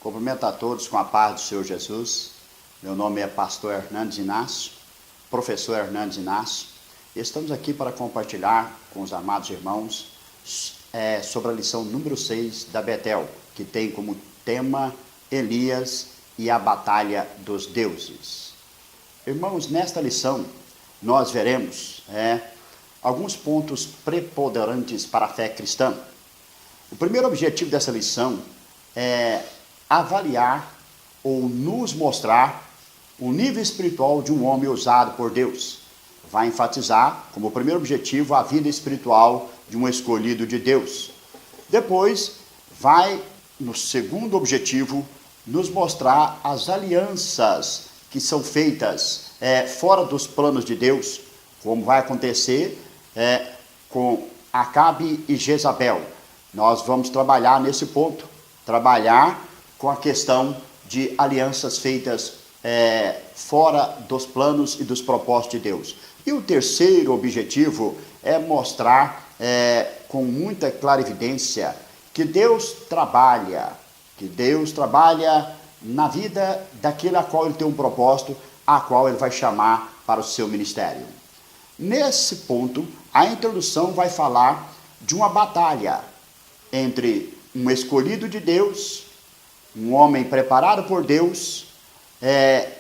Cumprimento a todos com a paz do Senhor Jesus. Meu nome é pastor Hernandes Inácio, professor Hernandes Inácio. E estamos aqui para compartilhar com os amados irmãos sobre a lição número 6 da Betel, que tem como tema Elias e a batalha dos deuses. Irmãos, nesta lição nós veremos alguns pontos preponderantes para a fé cristã. O primeiro objetivo dessa lição é avaliar ou nos mostrar o nível espiritual de um homem usado por Deus. Vai enfatizar, como primeiro objetivo, a vida espiritual de um escolhido de Deus. Depois, vai, no segundo objetivo, nos mostrar as alianças que são feitas fora dos planos de Deus, como vai acontecer com Acabe e Jezabel. Nós vamos trabalhar nesse ponto, trabalhar com a questão de alianças feitas fora dos planos e dos propósitos de Deus. E o terceiro objetivo é mostrar com muita clarividência que Deus trabalha na vida daquele a qual ele tem um propósito, a qual ele vai chamar para o seu ministério. Nesse ponto, a introdução vai falar de uma batalha entre um escolhido de Deus, um homem preparado por Deus,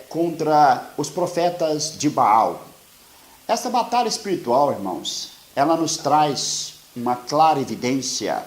contra os profetas de Baal. Essa batalha espiritual, irmãos, ela nos traz uma clara evidência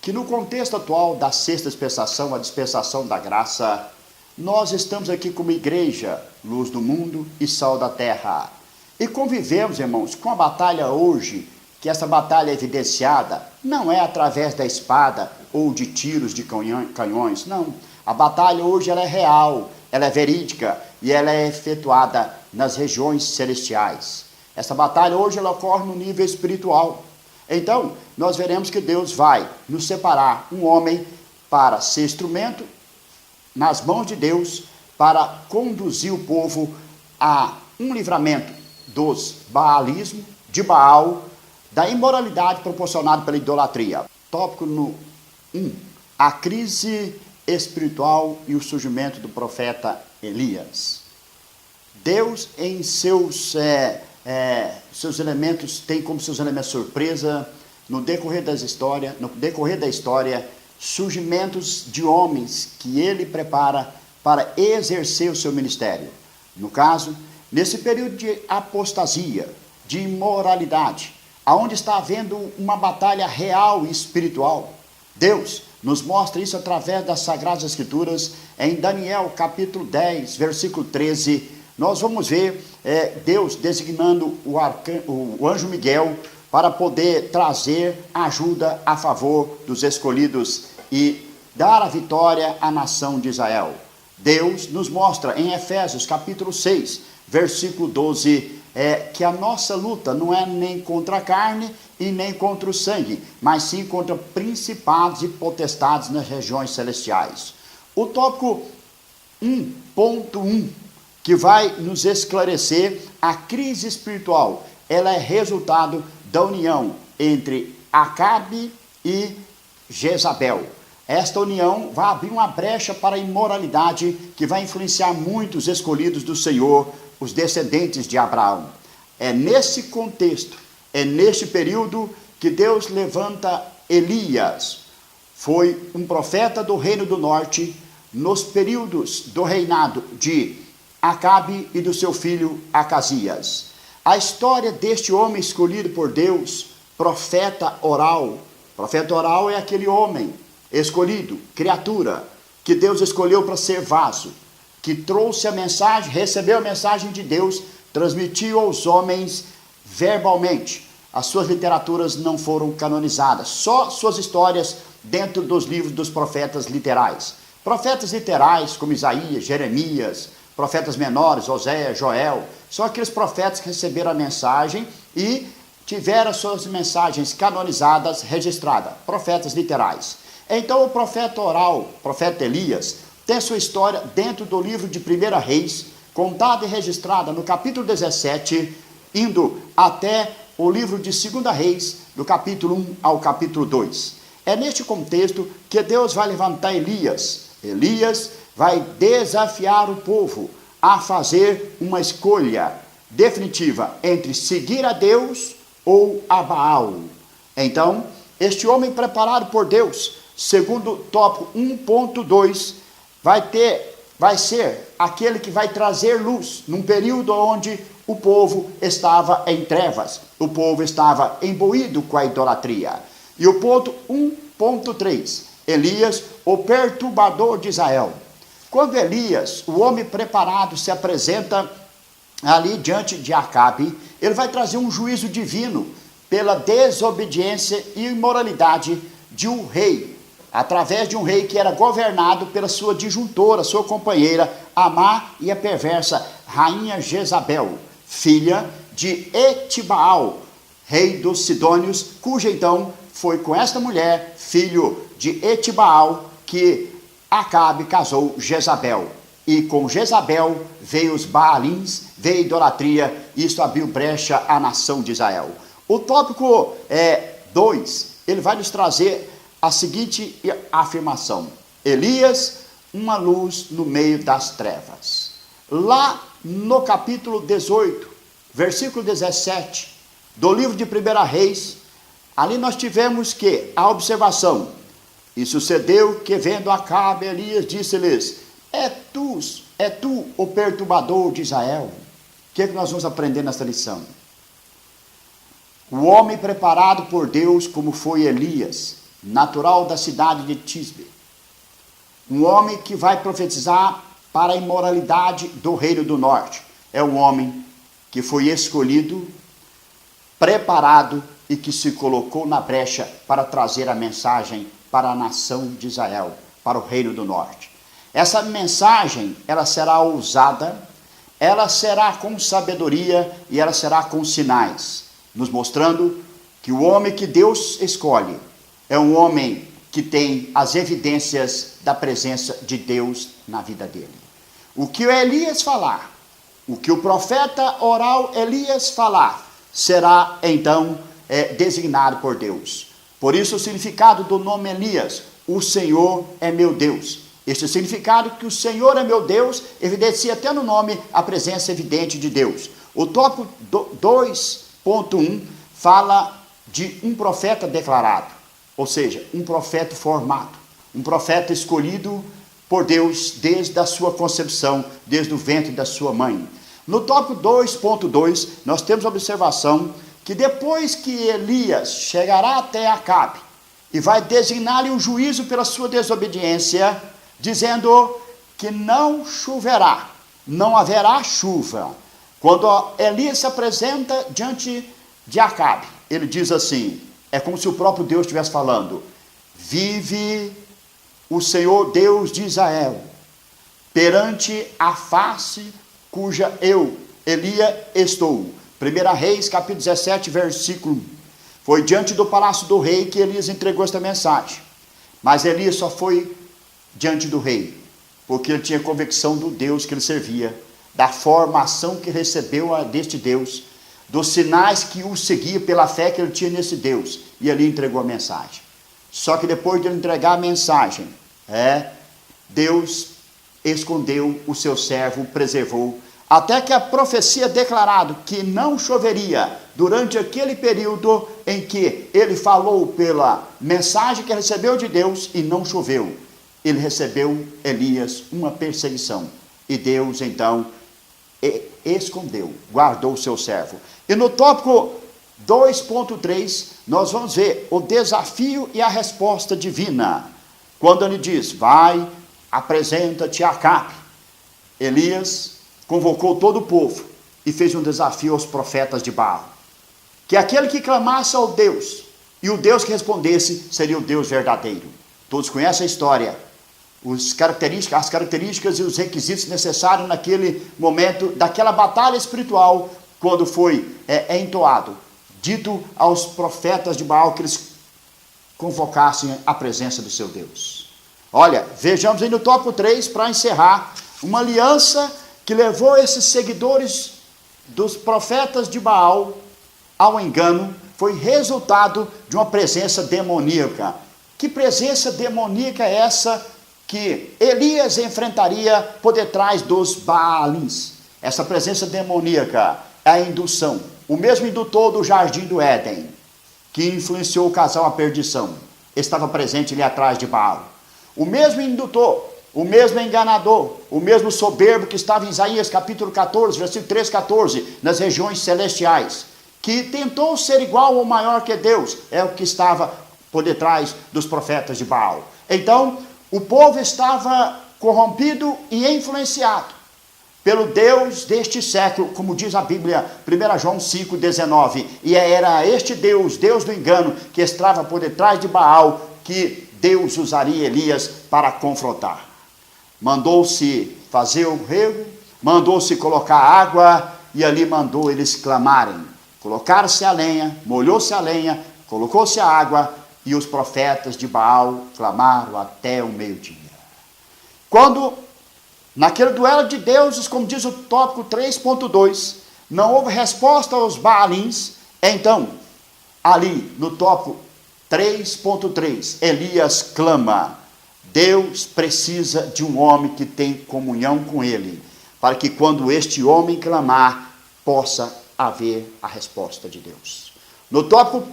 que no contexto atual da sexta dispensação, a dispensação da graça, nós estamos aqui como igreja, luz do mundo e sal da terra. E convivemos, irmãos, com a batalha hoje, que essa batalha é evidenciada, não é através da espada ou de tiros de canhões, não. A batalha hoje ela é real, ela é verídica e ela é efetuada nas regiões celestiais. Essa batalha hoje ela ocorre no nível espiritual. Então, nós veremos que Deus vai nos separar um homem para ser instrumento nas mãos de Deus para conduzir o povo a um livramento dos baalismo, de Baal, da imoralidade proporcionada pela idolatria. Tópico no 1. A crise espiritual e o surgimento do profeta Elias. Deus, em seus elementos, tem como seus elementos surpresa, no decorrer da história, surgimentos de homens que ele prepara para exercer o seu ministério. No caso, nesse período de apostasia, de imoralidade, aonde está havendo uma batalha real e espiritual, Deus nos mostra isso através das Sagradas Escrituras. Em Daniel capítulo 10, versículo 13, nós vamos ver Deus designando o anjo Miguel para poder trazer ajuda a favor dos escolhidos e dar a vitória à nação de Israel. Deus nos mostra em Efésios capítulo 6, versículo 12, que a nossa luta não é nem contra a carne e nem contra o sangue, mas sim contra principados e potestades nas regiões celestiais. O tópico 1.1, que vai nos esclarecer a crise espiritual, ela é resultado da união entre Acabe e Jezabel. Esta união vai abrir uma brecha para a imoralidade que vai influenciar muitos escolhidos do Senhor, os descendentes de Abraão. É nesse contexto, é neste período que Deus levanta Elias. Foi um profeta do reino do norte, nos períodos do reinado de Acabe e do seu filho Acasias. A história deste homem escolhido por Deus, profeta oral. Profeta oral é aquele homem escolhido, criatura, que Deus escolheu para ser vaso, que trouxe a mensagem, recebeu a mensagem de Deus, transmitiu aos homens verbalmente. As suas literaturas não foram canonizadas, só suas histórias dentro dos livros dos profetas literais. Profetas literais como Isaías, Jeremias, profetas menores, Oséias, Joel, são aqueles profetas que receberam a mensagem e tiveram suas mensagens canonizadas, registradas, profetas literais. Então o profeta oral, profeta Elias, tem sua história dentro do livro de 1 Reis, contada e registrada no capítulo 17, indo até o livro de 2 Reis, do capítulo 1 ao capítulo 2. É neste contexto que Deus vai levantar Elias Elias vai desafiar o povo a fazer uma escolha definitiva entre seguir a Deus ou a Baal. Então, este homem preparado por Deus, segundo o tópico 1.2, vai ser aquele que vai trazer luz num período onde o povo estava em trevas, o povo estava imbuído com a idolatria. E o ponto 1.3, Elias, o perturbador de Israel. Quando Elias, o homem preparado, se apresenta ali diante de Acabe, ele vai trazer um juízo divino pela desobediência e imoralidade de um rei, através de um rei que era governado pela sua disjuntora, sua companheira, a má e a perversa rainha Jezabel, filha de Etibaal, rei dos Sidônios, cuja então foi com esta mulher, filho de Etibaal, que Acabe casou Jezabel. E com Jezabel veio os Baalins, veio a idolatria, e isso abriu brecha à nação de Israel. O tópico 2, ele vai nos trazer a seguinte afirmação: Elias, uma luz no meio das trevas. Lá no capítulo 18, versículo 17, do livro de 1 Reis, ali nós tivemos que a observação: e sucedeu que, vendo Acabe, Elias disse-lhes: é tu o perturbador de Israel. O que nós vamos aprender nessa lição? O homem preparado por Deus, como foi Elias, natural da cidade de Tisbe, um homem que vai profetizar para a imoralidade do reino do norte, é um homem que foi escolhido, preparado e que se colocou na brecha para trazer a mensagem para a nação de Israel, para o reino do norte. Essa mensagem, ela será ousada, ela será com sabedoria e ela será com sinais, nos mostrando que o homem que Deus escolhe é um homem que tem as evidências da presença de Deus na vida dele. O que o Elias falar, o que o profeta oral Elias falar, será então designado por Deus. Por isso o significado do nome Elias: o Senhor é meu Deus. Este significado que o Senhor é meu Deus evidencia até no nome a presença evidente de Deus. O tópico 2.1 fala de um profeta declarado, ou seja, um profeta formado, um profeta escolhido por Deus desde a sua concepção, desde o ventre da sua mãe. No tópico 2.2, nós temos a observação que depois que Elias chegará até Acabe e vai designar-lhe um juízo pela sua desobediência, dizendo que não choverá, não haverá chuva. Quando Elias se apresenta diante de Acabe, ele diz assim, é como se o próprio Deus estivesse falando: vive o Senhor Deus de Israel, perante a face cuja eu, Elias, estou. 1 Reis, capítulo 17, versículo 1. Foi diante do palácio do rei que Elias entregou esta mensagem. Mas Elias só foi diante do rei, porque ele tinha convicção do Deus que ele servia, da formação que recebeu deste Deus, dos sinais que o seguia pela fé que ele tinha nesse Deus, e ali entregou a mensagem. Só que depois de ele entregar a mensagem, Deus escondeu o seu servo, preservou, até que a profecia declarado que não choveria durante aquele período em que ele falou pela mensagem que recebeu de Deus e não choveu. Ele recebeu, Elias, uma perseguição. E Deus, então, escondeu, guardou o seu servo. E no tópico 2.3, nós vamos ver o desafio e a resposta divina. Quando ele diz: vai, apresenta-te a Acabe. Elias convocou todo o povo e fez um desafio aos profetas de Baal, que aquele que clamasse ao Deus, e o Deus que respondesse, seria o Deus verdadeiro. Todos conhecem a história, as características e os requisitos necessários naquele momento, daquela batalha espiritual, quando foi entoado, dito aos profetas de Baal que eles convocassem a presença do seu Deus. Olha, vejamos aí no tópico 3, para encerrar, uma aliança que levou esses seguidores dos profetas de Baal ao engano, foi resultado de uma presença demoníaca. Que presença demoníaca é essa que Elias enfrentaria por detrás dos Baalins. Essa presença demoníaca é a indução. O mesmo indutor do jardim do Éden, que influenciou o casal à perdição, estava presente ali atrás de Baal. O mesmo indutor, o mesmo enganador, o mesmo soberbo que estava em Isaías capítulo 14, versículo 13, 14, nas regiões celestiais, que tentou ser igual ou maior que Deus, é o que estava por detrás dos profetas de Baal. Então, o povo estava corrompido e influenciado pelo Deus deste século, como diz a Bíblia, 1 João 5,19. E era este Deus, Deus do engano, que estava por detrás de Baal, que Deus usaria Elias para confrontar. Mandou-se fazer o rego, mandou-se colocar água, e ali mandou eles clamarem. Colocaram-se a lenha, molhou-se a lenha, colocou-se a água, e os profetas de Baal clamaram até o meio-dia. Quando, naquele duelo de deuses, como diz o tópico 3.2, não houve resposta aos Baalins, então, ali no tópico 3.3, Elias clama: Deus precisa de um homem que tem comunhão com ele, para que quando este homem clamar, possa haver a resposta de Deus. No tópico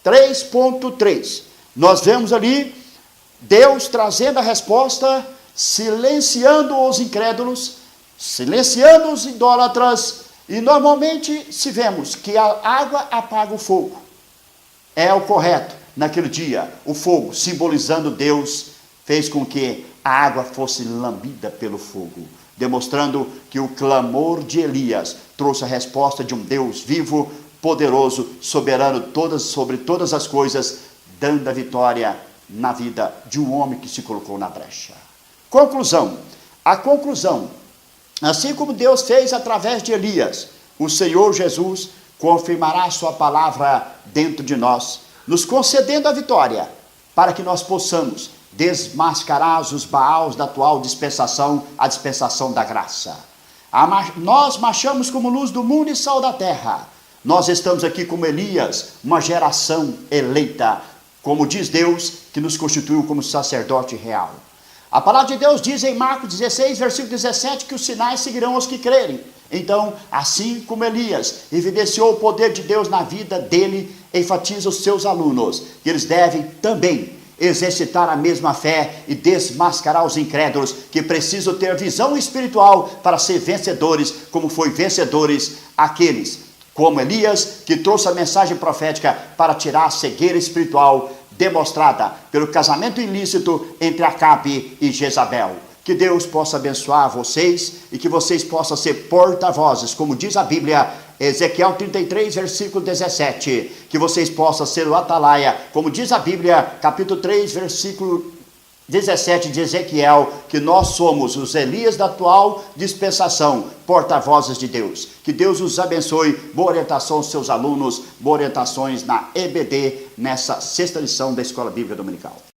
3.3, nós vemos ali Deus trazendo a resposta, silenciando os incrédulos, silenciando os idólatras, e normalmente se vemos que a água apaga o fogo. É o correto naquele dia. O fogo, simbolizando Deus, fez com que a água fosse lambida pelo fogo, demonstrando que o clamor de Elias trouxe a resposta de um Deus vivo, poderoso, soberano sobre todas as coisas, dando a vitória na vida de um homem que se colocou na brecha. Conclusão. A conclusão, assim como Deus fez através de Elias, o Senhor Jesus confirmará a sua palavra dentro de nós, nos concedendo a vitória, para que nós possamos desmascarar os Baals da atual dispensação, a dispensação da graça. Nós marchamos como luz do mundo e sal da terra. Nós estamos aqui como Elias, uma geração eleita, como diz Deus, que nos constituiu como sacerdote real. A palavra de Deus diz em Marcos 16, versículo 17, que os sinais seguirão aos que crerem. Então, assim como Elias evidenciou o poder de Deus na vida dele, enfatiza os seus alunos, que eles devem também exercitar a mesma fé e desmascarar os incrédulos, que precisam ter visão espiritual para ser vencedores, como foi vencedores aqueles como Elias, que trouxe a mensagem profética para tirar a cegueira espiritual demonstrada pelo casamento ilícito entre Acabe e Jezabel. Que Deus possa abençoar vocês e que vocês possam ser porta-vozes, como diz a Bíblia, Ezequiel 33, versículo 17, que vocês possam ser o atalaia, como diz a Bíblia, capítulo 3, versículo 17 de Ezequiel, que nós somos os Elias da atual dispensação, porta-vozes de Deus. Que Deus os abençoe. Boa orientação aos seus alunos, boas orientações na EBD, nessa sexta lição da Escola Bíblica Dominical.